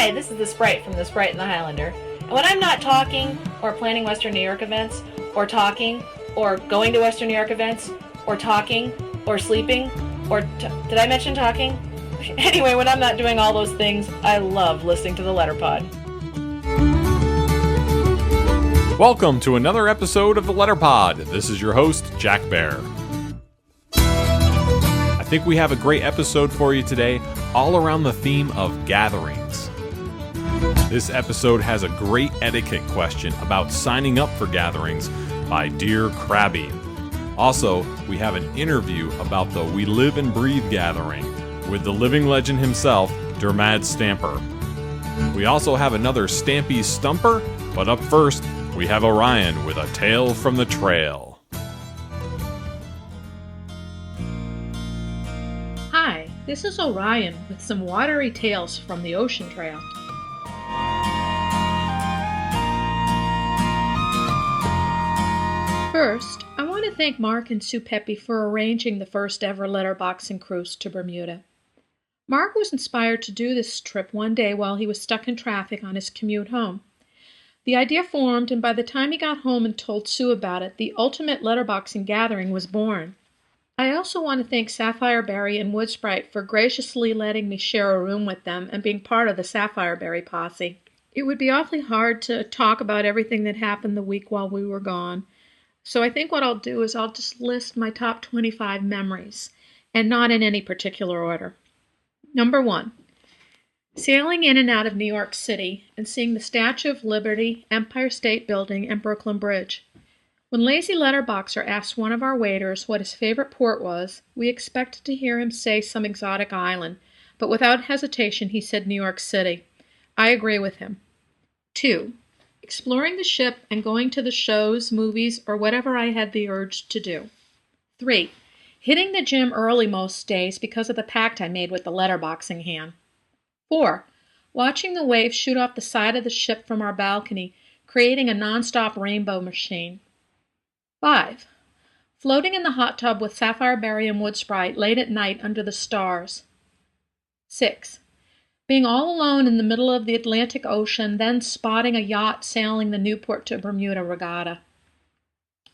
Hi, this is the Sprite from The Sprite and the Highlander. And when I'm not talking, or planning Western New York events, or talking, or going to Western New York events, or talking, or sleeping, or did I mention talking? Anyway, when I'm not doing all those things, I love listening to the Letterpod. Welcome to another episode of the Letterpod. This is your host, Jackbear. I think we have a great episode for you today, all around the theme of gatherings. This episode has a great etiquette question about signing up for gatherings by Dear Crabby. Also, we have an interview about the We Live and Breathe gathering with the living legend himself, Stampeaz Stumper. We also have another Stampeaz Stumper, but up first, we have Orion with a tale from the trail. Hi, this is Orion with some watery tales from the ocean trail. First, I want to thank Mark and Sue Peppy for arranging the first ever Letterboxing Cruise to Bermuda. Mark was inspired to do this trip one day while he was stuck in traffic on his commute home. The idea formed, and by the time he got home and told Sue about it, the ultimate letterboxing gathering was born. I also want to thank Sapphire Berry and Wood Sprite for graciously letting me share a room with them and being part of the Sapphire Berry posse. It would be awfully hard to talk about everything that happened the week while we were gone. So I think what I'll do is I'll just list my top 25 memories, and not in any particular order. Number 1. Sailing in and out of New York City and seeing the Statue of Liberty, Empire State Building, and Brooklyn Bridge. When Lazy Letterboxer asked one of our waiters what his favorite port was, we expected to hear him say some exotic island, but without hesitation he said New York City. I agree with him. 2. Exploring the ship and going to the shows, movies, or whatever I had the urge to do. 3. Hitting the gym early most days because of the pact I made with the letterboxing hand. 4. Watching the waves shoot off the side of the ship from our balcony, creating a non-stop rainbow machine. 5. Floating in the hot tub with Sapphire Berry and Wood Sprite late at night under the stars. 6. Being all alone in the middle of the Atlantic Ocean, then spotting a yacht sailing the Newport to Bermuda regatta.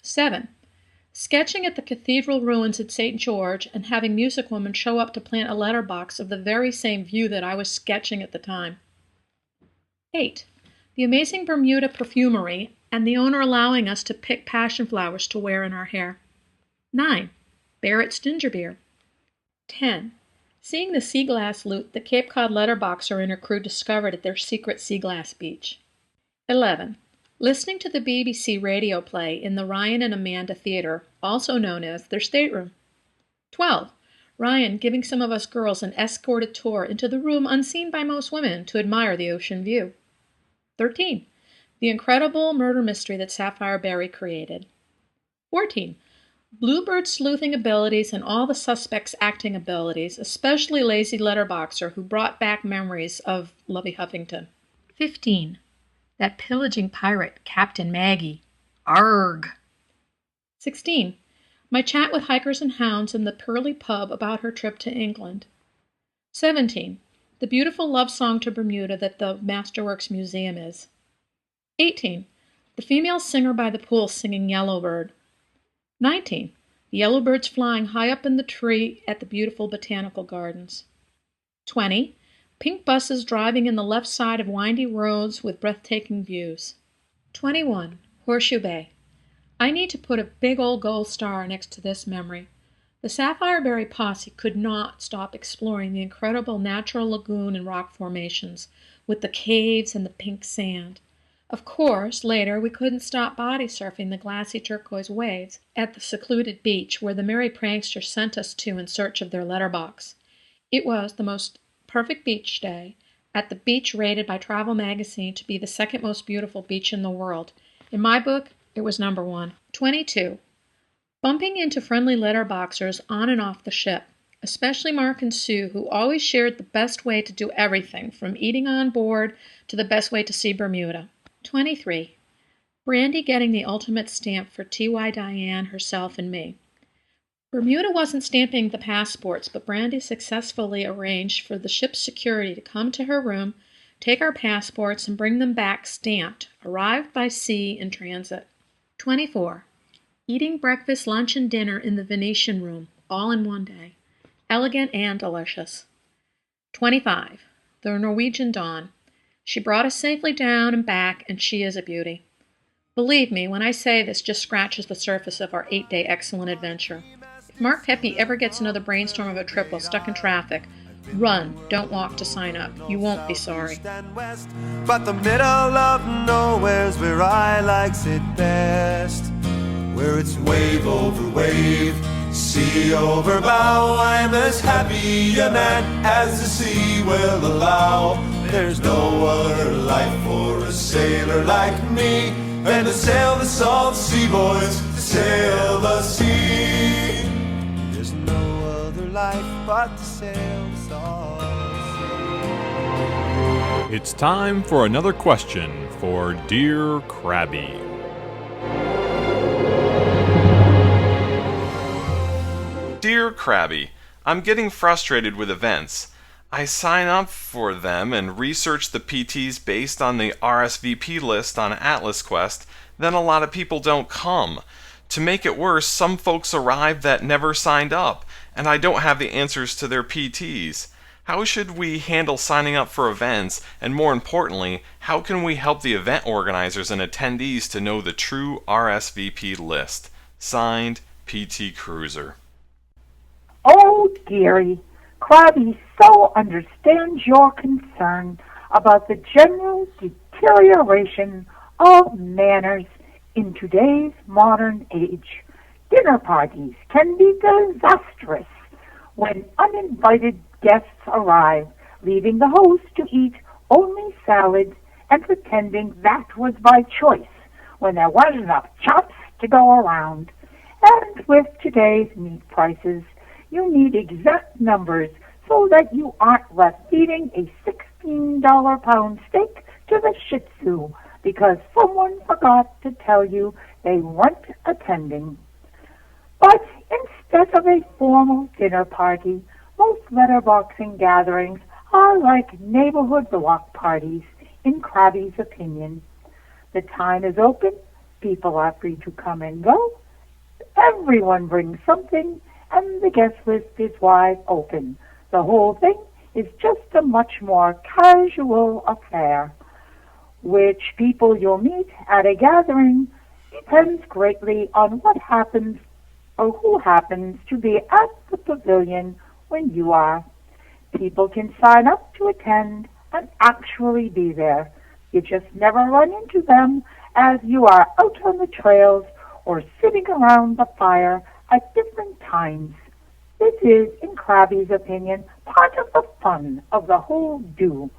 7. Sketching at the cathedral ruins at St. George and having music women show up to plant a letterbox of the very same view that I was sketching at the time. 8. The amazing Bermuda perfumery and the owner allowing us to pick passion flowers to wear in our hair. 9. Barrett's ginger beer. 10. Seeing the sea glass loot the Cape Cod letterboxer and her crew discovered at their secret sea glass beach. 11. Listening to the BBC radio play in the Ryan and Amanda Theater, also known as their stateroom. 12. Ryan giving some of us girls an escorted tour into the room unseen by most women to admire the ocean view. 13. The incredible murder mystery that Sapphire Berry created. 14. Bluebird's sleuthing abilities and all the suspects' acting abilities, especially Lazy Letterboxer, who brought back memories of Lovey Huffington. 15. That pillaging pirate, Captain Maggie. Arg! 16. My chat with Hikers and Hounds in the Pearly Pub about her trip to England. 17. The beautiful love song to Bermuda that the Masterworks Museum is. 18. The female singer by the pool singing Yellowbird. 19. The yellowbirds flying high up in the tree at the beautiful botanical gardens. 20. Pink buses driving in the left side of windy roads with breathtaking views. 21. Horseshoe Bay. I need to put a big old gold star next to this memory. The Sapphire Berry posse could not stop exploring the incredible natural lagoon and rock formations, with the caves and the pink sand. Of course, later we couldn't stop body surfing the glassy turquoise waves at the secluded beach where the merry pranksters sent us to in search of their letterbox. It was the most perfect beach day, at the beach rated by Travel Magazine to be the second most beautiful beach in the world. In my book, it was number 1. 22. Bumping into friendly letterboxers on and off the ship, especially Mark and Sue, who always shared the best way to do everything, from eating on board to the best way to see Bermuda. 23. Brandy getting the ultimate stamp for T.Y. Diane, herself, and me. Bermuda wasn't stamping the passports, but Brandy successfully arranged for the ship's security to come to her room, Take our passports and bring them back stamped, arrived by sea in transit. 24. Eating breakfast, lunch, and dinner in the Venetian room, all in one day. Elegant and delicious. 25. The Norwegian Dawn. She brought us safely down and back, and she is a beauty. Believe me when I say this just scratches the surface of our 8-day excellent adventure. If Mark Pepe ever gets another brainstorm of a trip while stuck in traffic, run, don't walk to sign up. You won't be sorry. But the middle of nowhere's where I likes it best, where it's wave over wave, sea over bow. I'm as happy a man as the sea will allow. There's no other life for a sailor like me than to sail the salt sea, boys, to sail the sea. There's no other life but to sail the salt sea. It's time for another question for Dear Crabby. Dear Crabby, I'm getting frustrated with events. I sign up for them and research the PTs based on the RSVP list on Atlas Quest, then a lot of people don't come. To make it worse, some folks arrive that never signed up, and I don't have the answers to their PTs. How should we handle signing up for events, and more importantly, how can we help the event organizers and attendees to know the true RSVP list? Signed, PT Cruiser. Oh, dearie, Crabby so understands your concern about the general deterioration of manners in today's modern age. Dinner parties can be disastrous when uninvited guests arrive, leaving the host to eat only salad and pretending that was by choice when there wasn't enough chops to go around. And with today's meat prices, you need exact numbers so that you aren't left feeding a $16 pound steak to the Shih Tzu because someone forgot to tell you they weren't attending. But instead of a formal dinner party, most letterboxing gatherings are like neighborhood block parties, in Crabby's opinion. The time is open, people are free to come and go, everyone brings something, and the guest list is wide open. The whole thing is just a much more casual affair. Which people you'll meet at a gathering depends greatly on what happens or who happens to be at the pavilion when you are. People can sign up to attend and actually be there. You just never run into them as you are out on the trails or sitting around the fire at different times. This is, in Crabby's opinion, part of the fun of the whole do.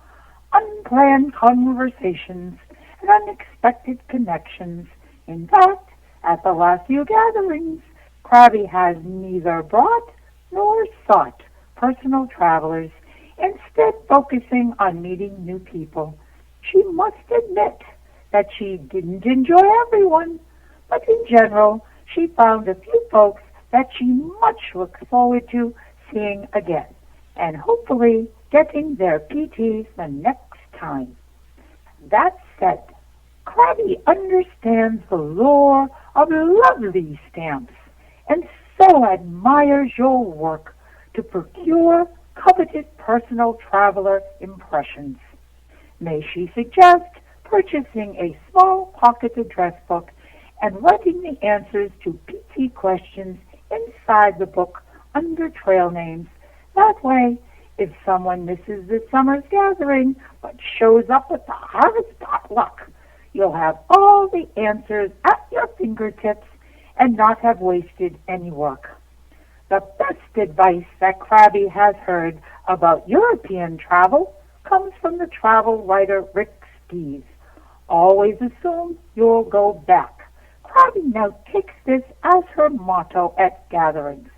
Unplanned conversations and unexpected connections. In fact, at the last few gatherings, Crabby has neither brought nor sought personal travelers, instead focusing on meeting new people. She must admit that she didn't enjoy everyone, but in general, she found a few folks that she much looks forward to seeing again, and hopefully getting their PTs the next time. That said, Crabby understands the lore of lovely stamps, and so admires your work to procure coveted personal traveler impressions. May she suggest purchasing a small pocket address book and writing the answers to PT questions inside the book under trail names. That way, if someone misses this summer's gathering but shows up at the harvest potluck, you'll have all the answers at your fingertips and not have wasted any work. The best advice that Crabby has heard about European travel comes from the travel writer Rick Steves. Always assume you'll go back. Crabby now takes this as her motto at gatherings.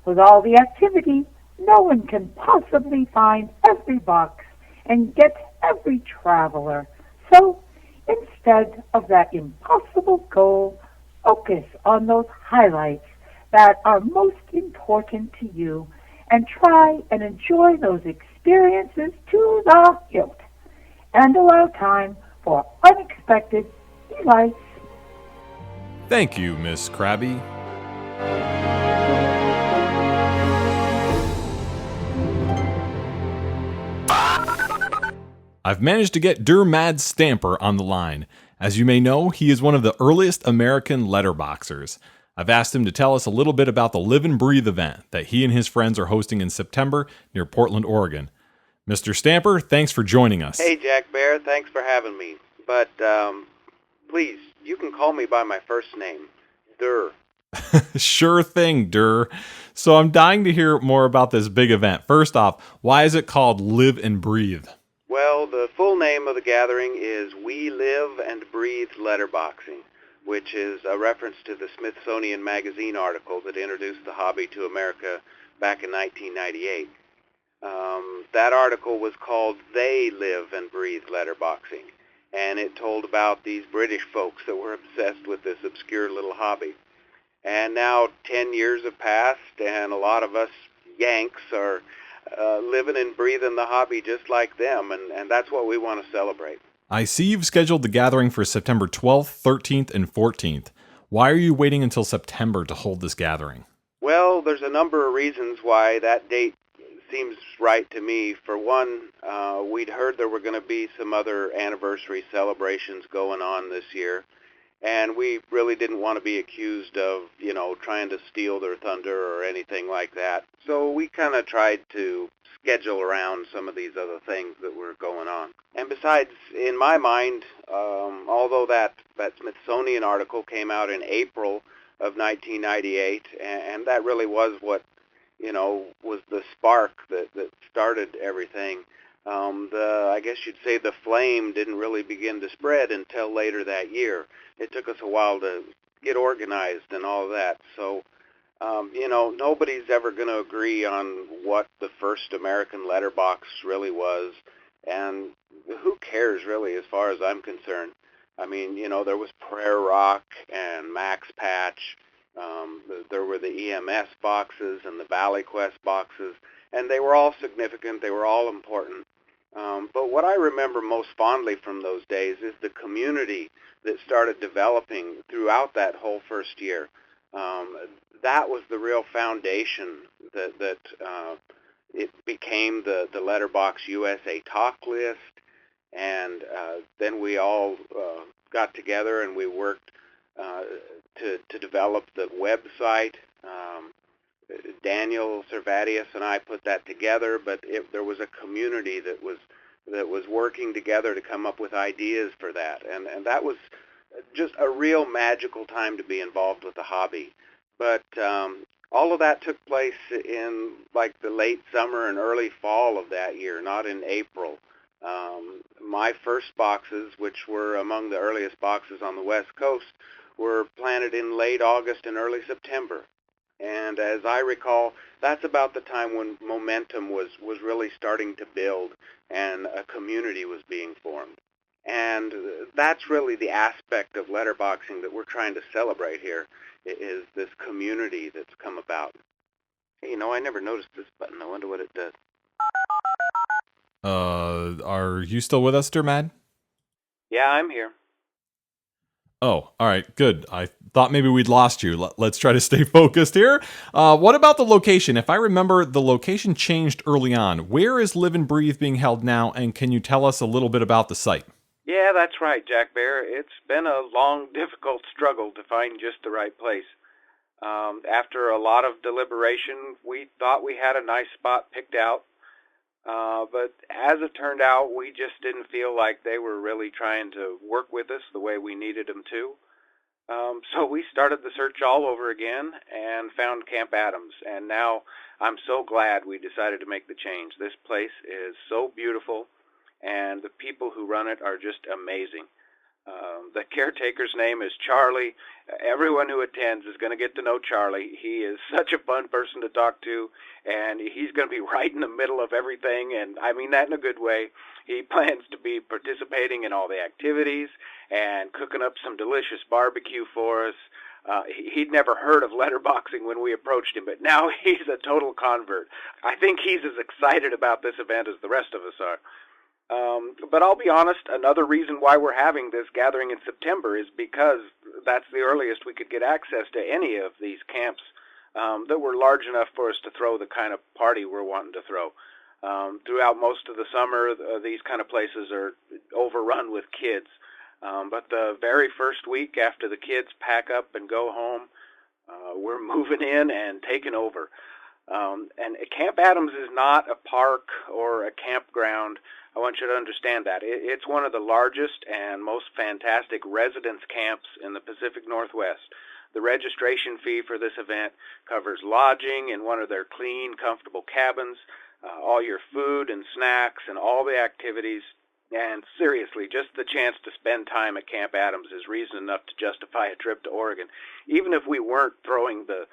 With all the activity, no one can possibly find every box and get every traveler. So, instead of that impossible goal, focus on those highlights that are most important to you and try and enjoy those experiences to the hilt. and allow time for unexpected delights. Thank you, Miss Crabby. I've managed to get Mad Stamper on the line. As you may know, he is one of the earliest American letterboxers. I've asked him to tell us a little bit about the Live and Breathe event that he and his friends are hosting in September near Portland, Oregon. Mr. Stamper, thanks for joining us. Hey, Jackbear, thanks for having me. But, please, you can call me by my first name, Durr. Sure thing, Durr. So I'm dying to hear more about this big event. First off, why is it called Live and Breathe? Well, the full name of the gathering is We Live and Breathe Letterboxing, which is a reference to the Smithsonian Magazine article that introduced the hobby to America back in 1998. That article was called They Live and Breathe Letterboxing, and it told about these British folks that were obsessed with this obscure little hobby. And now 10 years have passed, and a lot of us Yanks are living and breathing the hobby just like them, and that's what we want to celebrate. I see you've scheduled the gathering for September 12th, 13th, and 14th. Why are you waiting until September to hold this gathering? Well, there's a number of reasons why that date seems right to me. For one, we'd heard there were going to be some other anniversary celebrations going on this year, and we really didn't want to be accused of, trying to steal their thunder or anything like that. So we kind of tried to schedule around some of these other things that were going on. And besides, in my mind, although that Smithsonian article came out in April of 1998, and that really was what, was the spark that started everything, I guess you'd say the flame didn't really begin to spread until later that year. It took us a while to get organized and all of that. So, nobody's ever going to agree on what the first American letterbox really was. And who cares, really, as far as I'm concerned? I mean, there was Prayer Rock and Max Patch. There were the EMS boxes and the Valley Quest boxes. And they were all significant. They were all important. But what I remember most fondly from those days is the community that started developing throughout that whole first year. That was the real foundation that it became the Letterbox USA Talk List, and then we all got together and we worked to develop the website. Daniel Servatius and I put that together, but there was a community that was working together to come up with ideas for that, and that was just a real magical time to be involved with the hobby. But all of that took place in like the late summer and early fall of that year, not in April. My first boxes, which were among the earliest boxes on the West Coast, were planted in late August and early September. And as I recall, that's about the time when momentum was really starting to build and a community was being formed. And that's really the aspect of letterboxing that we're trying to celebrate here, is this community that's come about. Hey, I never noticed this button. I wonder what it does. Are you still with us, Dermad? Yeah, I'm here. Oh, all right, good. I thought maybe we'd lost you. Let's try to stay focused here. What about the location? If I remember, the location changed early on. Where is Live and Breathe being held now, and can you tell us a little bit about the site? Yeah, that's right, Jackbear. It's been a long, difficult struggle to find just the right place. After a lot of deliberation, we thought we had a nice spot picked out. But as it turned out, we just didn't feel like they were really trying to work with us the way we needed them to. So we started the search all over again and found Camp Adams. And now I'm so glad we decided to make the change. This place is so beautiful, and the people who run it are just amazing. The caretaker's name is Charlie. Everyone who attends is going to get to know Charlie. He is such a fun person to talk to, and he's going to be right in the middle of everything, and I mean that in a good way. He plans to be participating in all the activities and cooking up some delicious barbecue for us. He'd never heard of letterboxing when we approached him, but now he's a total convert. I think he's as excited about this event as the rest of us are. But I'll be honest, another reason why we're having this gathering in September is because that's the earliest we could get access to any of these camps that were large enough for us to throw the kind of party we're wanting to throw. Throughout most of the summer, these kind of places are overrun with kids. But the very first week after the kids pack up and go home, we're moving in and taking over. And Camp Adams is not a park or a campground. I want you to understand that. It's one of the largest and most fantastic residence camps in the Pacific Northwest. The registration fee for this event covers lodging in one of their clean, comfortable cabins, all your food and snacks and all the activities. And seriously, just the chance to spend time at Camp Adams is reason enough to justify a trip to Oregon, even if we weren't throwing the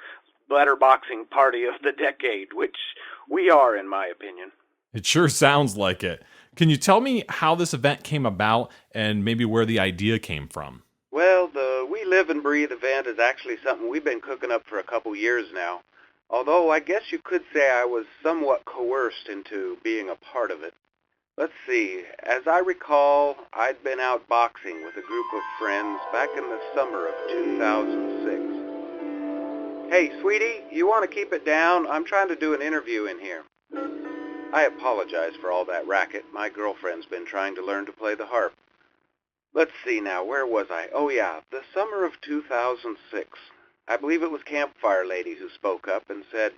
letterboxing party of the decade, which we are, in my opinion. It sure sounds like it. Can you tell me how this event came about and maybe where the idea came from? Well, the We Live and Breathe event is actually something we've been cooking up for a couple years now, although I guess you could say I was somewhat coerced into being a part of it. Let's see, as I recall, I'd been out boxing with a group of friends back in the summer of 2006. Hey, sweetie, you want to keep it down? I'm trying to do an interview in here. I apologize for all that racket. My girlfriend's been trying to learn to play the harp. Let's see now, where was I? Oh yeah, the summer of 2006. I believe it was Campfire Lady who spoke up and said,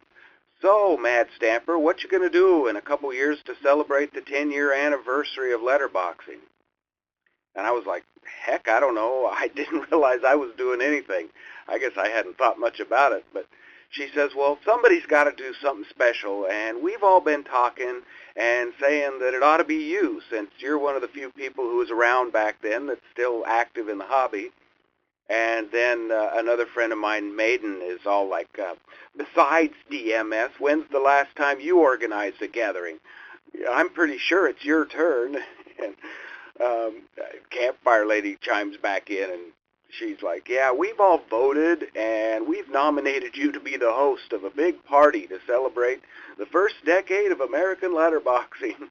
"So, Mad Stamper, what you gonna do in a couple years to celebrate the 10-year anniversary of letterboxing?" And I was like, heck, I don't know. I didn't realize I was doing anything. I guess I hadn't thought much about it, but she says, well, somebody's got to do something special, and we've all been talking and saying that it ought to be you, since you're one of the few people who was around back then that's still active in the hobby. And then another friend of mine, Maiden, is all like, besides DMS, when's the last time you organized a gathering? I'm pretty sure it's your turn. And Campfire Lady chimes back in, and she's like, yeah, we've all voted, and we've nominated you to be the host of a big party to celebrate the first decade of American letterboxing.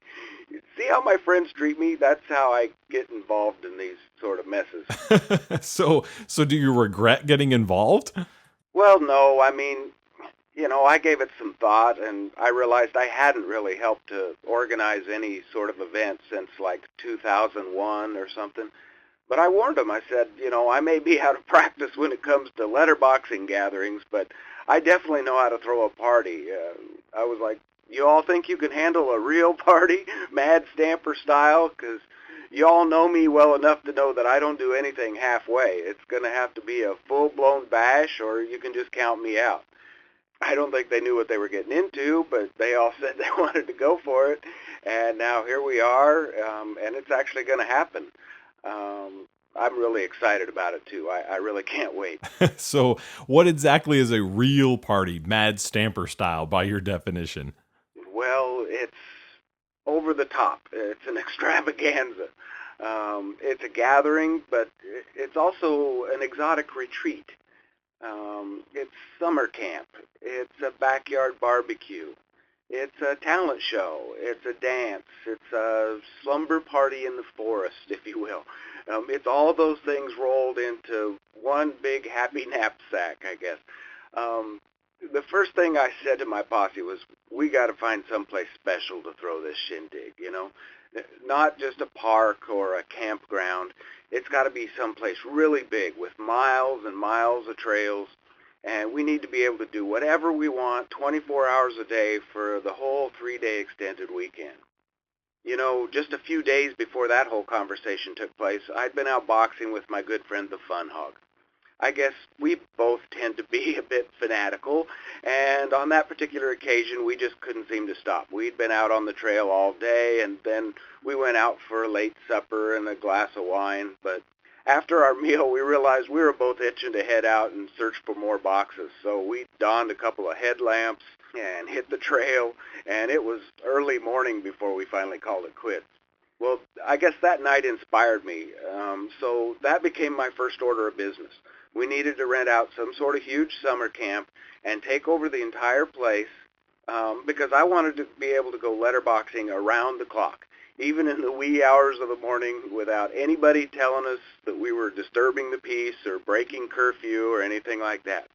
See how my friends treat me? That's how I get involved in these sort of messes. So do you regret getting involved? Well, no, I mean, I gave it some thought, and I realized I hadn't really helped to organize any sort of event since like 2001 or something. But I warned him. I said, I may be out of practice when it comes to letterboxing gatherings, but I definitely know how to throw a party. I was like, you all think you can handle a real party, Mad Stamper style? Because you all know me well enough to know that I don't do anything halfway. It's going to have to be a full-blown bash, or you can just count me out. I don't think they knew what they were getting into, but they all said they wanted to go for it. And now here we are, and it's actually going to happen. I'm really excited about it, too. I really can't wait. So what exactly is a real party, Mad Stamper style, by your definition? Well, it's over the top. It's an extravaganza. It's a gathering, but it's also an exotic retreat. It's summer camp. It's a backyard barbecue. It's a talent show. It's a dance. It's a slumber party in the forest, if you will. It's all those things rolled into one big happy knapsack, I guess. The first thing I said to my posse was, we got to find someplace special to throw this shindig, Not just a park or a campground. It's got to be someplace really big with miles and miles of trails. And we need to be able to do whatever we want 24 hours a day for the whole 3-day extended weekend. Just a few days before that whole conversation took place, I'd been out boxing with my good friend, the Fun Hog. I guess we both tend to be a bit fanatical, and on that particular occasion, we just couldn't seem to stop. We'd been out on the trail all day, and then we went out for a late supper and a glass of wine, but after our meal, we realized we were both itching to head out and search for more boxes, so we donned a couple of headlamps and hit the trail, and it was early morning before we finally called it quits. Well, I guess that night inspired me, so that became my first order of business. We needed to rent out some sort of huge summer camp and take over the entire place because I wanted to be able to go letterboxing around the clock. even in the wee hours of the morning, without anybody telling us that we were disturbing the peace or breaking curfew or anything like that.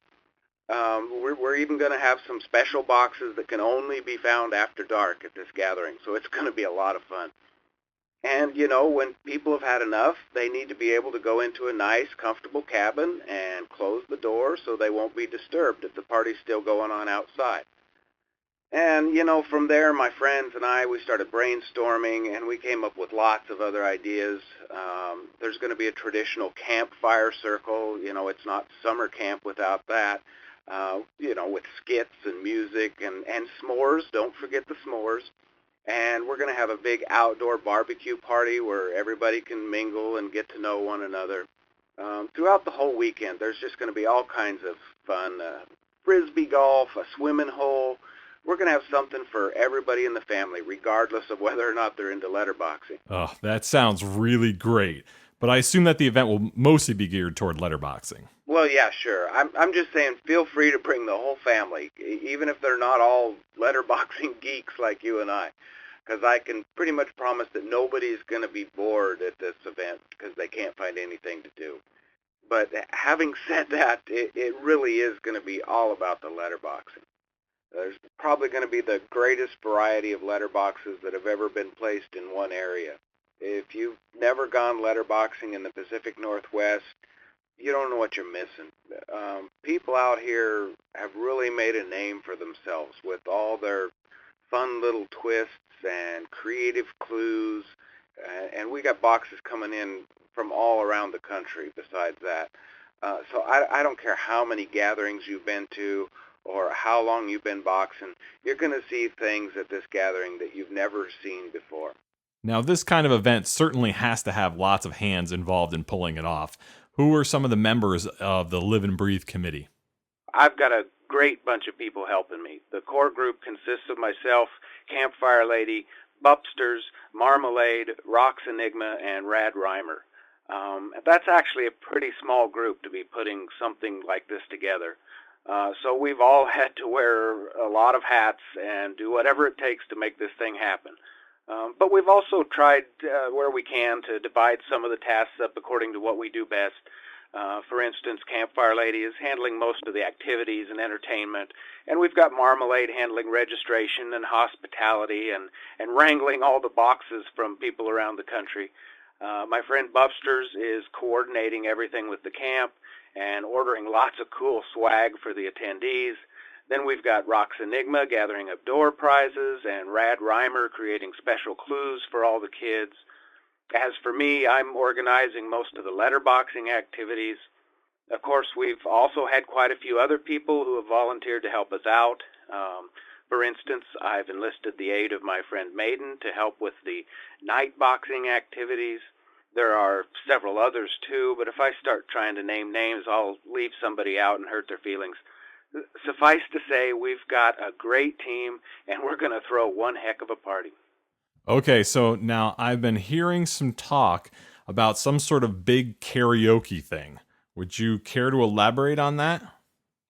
We're even going to have some special boxes that can only be found after dark at this gathering, so it's going to be a lot of fun. And, you know, when people have had enough, they need to be able to go into a nice, comfortable cabin and close the door so they won't be disturbed if the party's still going on outside. And, you know, from there, my friends and I, we started brainstorming, and we came up with lots of other ideas. There's going to be a traditional campfire circle. You know, it's not summer camp without that. You know, with skits and music and s'mores. Don't forget the s'mores. And we're going to have a big outdoor barbecue party where everybody can mingle and get to know one another. Throughout the whole weekend, there's just going to be all kinds of fun. Frisbee golf, a swimming hole. We're going to have something for everybody in the family, regardless of whether or not they're into letterboxing. Oh, that sounds really great. But I assume that the event will mostly be geared toward letterboxing. Well, yeah, sure. I'm just saying feel free to bring the whole family, even if they're not all letterboxing geeks like you and I, because I can pretty much promise that nobody's going to be bored at this event because they can't find anything to do. But having said that, it really is going to be all about the letterboxing. There's probably going to be the greatest variety of letterboxes that have ever been placed in one area. If you've never gone letterboxing in the Pacific Northwest, you don't know what you're missing. People out here have really made a name for themselves with all their fun little twists and creative clues, and we got boxes coming in from all around the country besides that. So I don't care how many gatherings you've been to or how long you've been boxing, you're going to see things at this gathering that you've never seen before. Now, this kind of event certainly has to have lots of hands involved in pulling it off. Who are some of the members of the Live and Breathe committee? I've got a great bunch of people helping me. The core group consists of myself, Campfire Lady, Bupsters, Marmalade, Rox Enigma, and Rad Rhymer. That's actually a pretty small group to be putting something like this together. So we've all had to wear a lot of hats and do whatever it takes to make this thing happen. But we've also tried where we can to divide some of the tasks up according to what we do best. For instance, Campfire Lady is handling most of the activities and entertainment, and we've got Marmalade handling registration and hospitality and wrangling all the boxes from people around the country. My friend Bupsters is coordinating everything with the camp and ordering lots of cool swag for the attendees. Then we've got Rox Enigma gathering up door prizes and Rad Rhymer creating special clues for all the kids. As for me, I'm organizing most of the letterboxing activities. Of course, we've also had quite a few other people who have volunteered to help us out. For instance, I've enlisted the aid of my friend Maiden to help with the night boxing activities. There are several others too, but if I start trying to name names, I'll leave somebody out and hurt their feelings. Suffice to say, we've got a great team, and we're going to throw one heck of a party. Okay, so now I've been hearing some talk about some sort of big karaoke thing. Would you care to elaborate on that?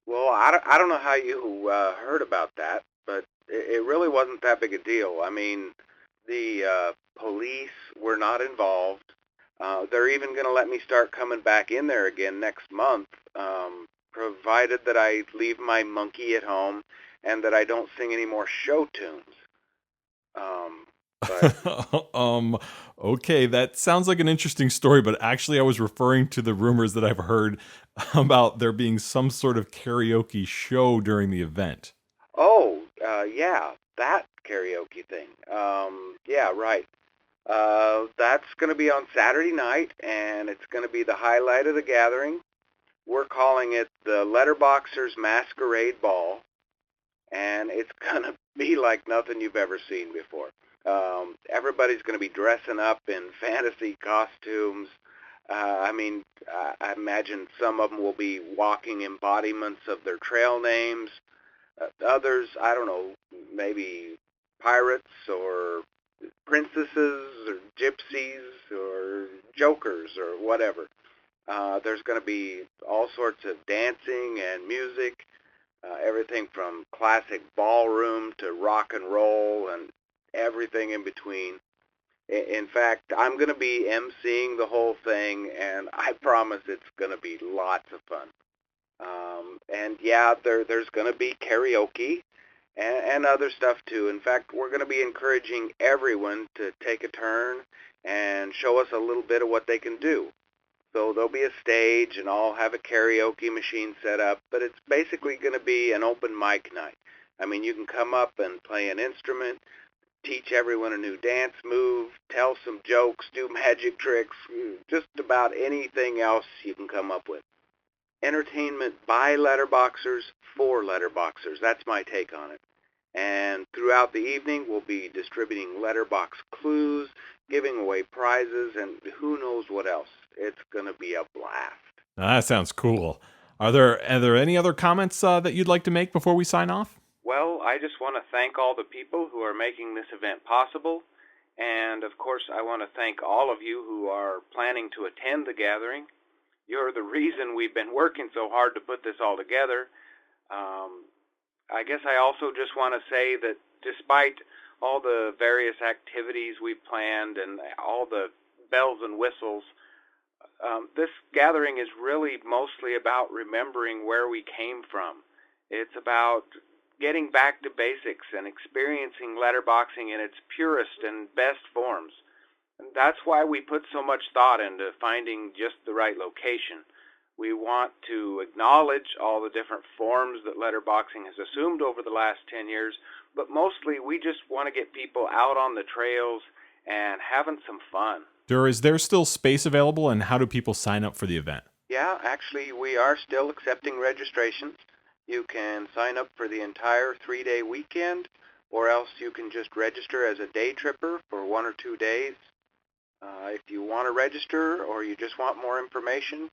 Well, I don't know how you heard about that, but it really wasn't that big a deal. I mean, the police were not involved. They're even going to let me start coming back in there again next month, provided that I leave my monkey at home and that I don't sing any more show tunes. Okay, that sounds like an interesting story, but actually I was referring to the rumors that I've heard about there being some sort of karaoke show during the event. Oh, yeah, that karaoke thing. Yeah, right. That's going to be on Saturday night, and it's going to be the highlight of the gathering. We're calling it the Letterboxers Masquerade Ball, and it's going to be like nothing you've ever seen before. Everybody's going to be dressing up in fantasy costumes. I imagine some of them will be walking embodiments of their trail names. Others, I don't know, maybe pirates or princesses or gypsies or jokers or whatever. There's going to be all sorts of dancing and music, everything from classic ballroom to rock and roll and everything in between. In fact, I'm going to be emceeing the whole thing, and I promise it's going to be lots of fun. And yeah, there's going to be karaoke and other stuff too. In fact, we're going to be encouraging everyone to take a turn and show us a little bit of what they can do. So there'll be a stage, and I'll have a karaoke machine set up, but it's basically going to be an open mic night. I mean, you can come up and play an instrument, teach everyone a new dance move, tell some jokes, do magic tricks, just about anything else you can come up with. Entertainment by letterboxers for letterboxers. That's my take on it. And throughout the evening, we'll be distributing letterbox clues, giving away prizes, and who knows what else. It's going to be a blast. Now, that sounds cool. Are there any other comments that you'd like to make before we sign off? Well, I just want to thank all the people who are making this event possible. And, of course, I want to thank all of you who are planning to attend the gathering. You're the reason we've been working so hard to put this all together. I guess I also just want to say that despite all the various activities we've planned and all the bells and whistles, this gathering is really mostly about remembering where we came from. It's about getting back to basics and experiencing letterboxing in its purest and best forms. And that's why we put so much thought into finding just the right location. We want to acknowledge all the different forms that letterboxing has assumed over the last 10 years, but mostly we just want to get people out on the trails and having some fun. Is there still space available, and how do people sign up for the event? Yeah, actually, we are still accepting registrations. You can sign up for the entire 3-day weekend, or else you can just register as a day tripper for 1 or 2 days. If you want to register or you just want more information,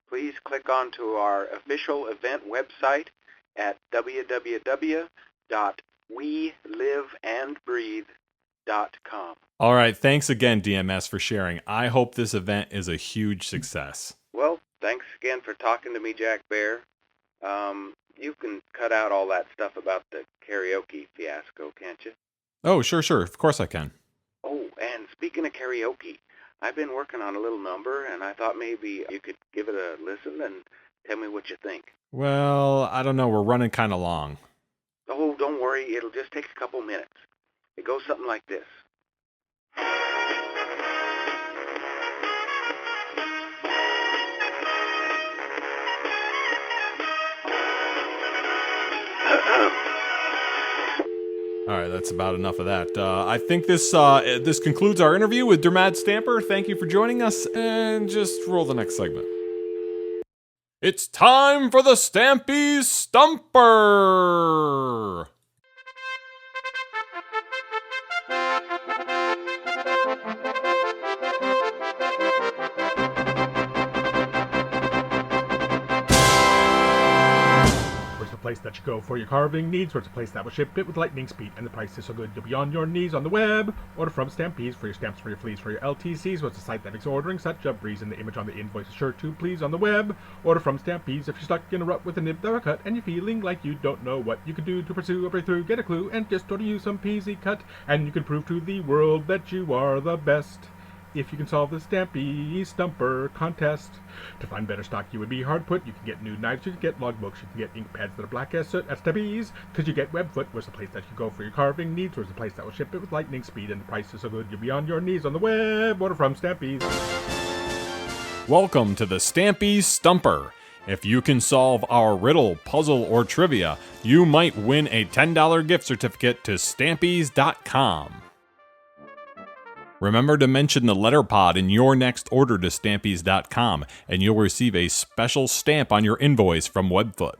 please click onto our official event website at www.weliveandbreathe.com. All right, thanks again, DMS, for sharing. I hope this event is a huge success. Well, thanks again for talking to me, Jackbear. You can cut out all that stuff about the karaoke fiasco, can't you? Oh, sure. Of course I can. Oh, and speaking of karaoke, I've been working on a little number, and I thought maybe you could give it a listen and tell me what you think. Well, I don't know. We're running kind of long. Oh, don't worry. It'll just take a couple minutes. It goes something like this. All right, that's about enough of that. I think this concludes our interview with Stampeaz Stumper. Thank you for joining us, and just roll the next segment. It's time for the Stampeaz Stumper! Place that you go for your carving needs, where it's a place that will ship it with lightning speed, and the price is so good you'll be on your knees on the web. Order from Stampeaz for your stamps, for your fleas, for your LTCs, where it's a site that makes ordering such a breeze, and the image on the invoice is sure to please on the web. Order from Stampeaz if you're stuck in a rut with a nib that are cut, and you're feeling like you don't know what you can do to pursue a breakthrough. Get a clue, and just order you some peasy cut, and you can prove to the world that you are the best. If you can solve the Stampeaz Stumper contest. To find better stock, you would be hard put. You can get new knives, you can get logbooks, you can get ink pads that are black as soot at Stampeaz, because you get Webfoot, where's the place that you go for your carving needs, where's the place that will ship it with lightning speed, and the price is so good you'll be on your knees on the web. Order from Stampeaz. Welcome to the Stampeaz Stumper. If you can solve our riddle, puzzle, or trivia, you might win a $10 gift certificate to Stampeaz.com. Remember to mention the Letterpod in your next order to Stampeaz.com, and you'll receive a special stamp on your invoice from Webfoot.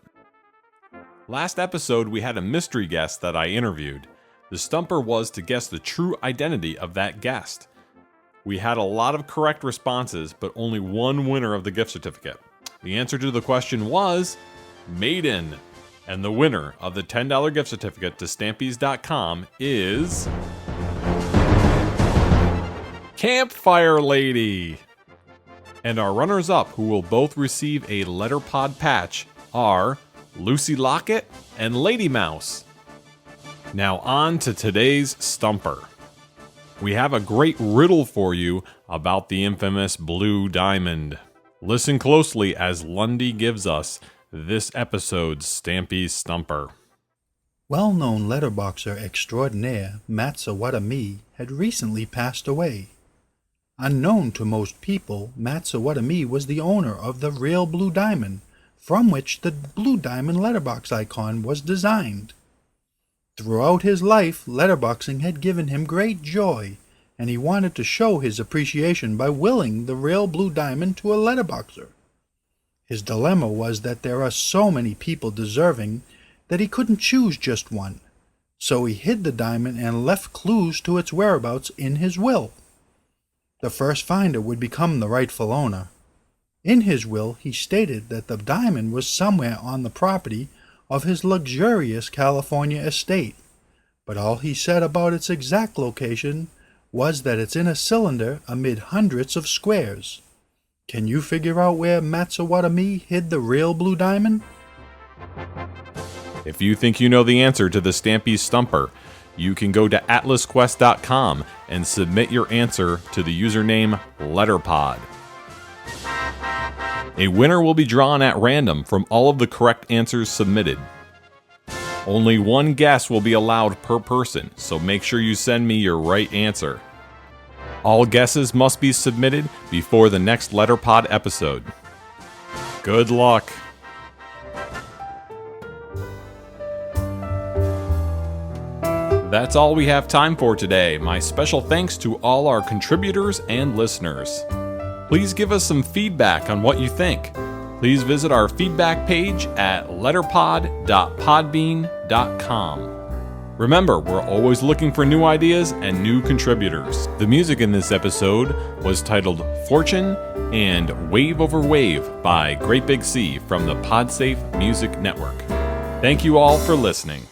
Last episode, we had a mystery guest that I interviewed. The stumper was to guess the true identity of that guest. We had a lot of correct responses, but only one winner of the gift certificate. The answer to the question was Maiden, and the winner of the $10 gift certificate to Stampeaz.com is Campfire Lady. And our runners-up, who will both receive a Letterpod patch, are Lucy Lockett and Lady Mouse. Now on to today's Stumper. We have a great riddle for you about the infamous Blue Diamond. Listen closely as Lundy gives us this episode's Stampeaz Stumper. Well-known letterboxer extraordinaire Matt Sawatami had recently passed away. Unknown to most people, Matt Sawatami was the owner of the real Blue Diamond, from which the Blue Diamond letterbox icon was designed. Throughout his life, letterboxing had given him great joy, and he wanted to show his appreciation by willing the real Blue Diamond to a letterboxer. His dilemma was that there are so many people deserving that he couldn't choose just one, so he hid the diamond and left clues to its whereabouts in his will. The first finder would become the rightful owner. In his will, he stated that the diamond was somewhere on the property of his luxurious California estate, but all he said about its exact location was that it's in a cylinder amid hundreds of squares. Can you figure out where Matt Sawatami hid the real Blue Diamond? If you think you know the answer to the Stampeaz Stumper, you can go to atlasquest.com and submit your answer to the username Letterpod. A winner will be drawn at random from all of the correct answers submitted. Only one guess will be allowed per person, so make sure you send me your right answer. All guesses must be submitted before the next Letterpod episode. Good luck! That's all we have time for today. My special thanks to all our contributors and listeners. Please give us some feedback on what you think. Please visit our feedback page at letterpod.podbean.com. Remember, we're always looking for new ideas and new contributors. The music in this episode was titled Fortune and Wave Over Wave by Great Big Sea from the Podsafe Music Network. Thank you all for listening.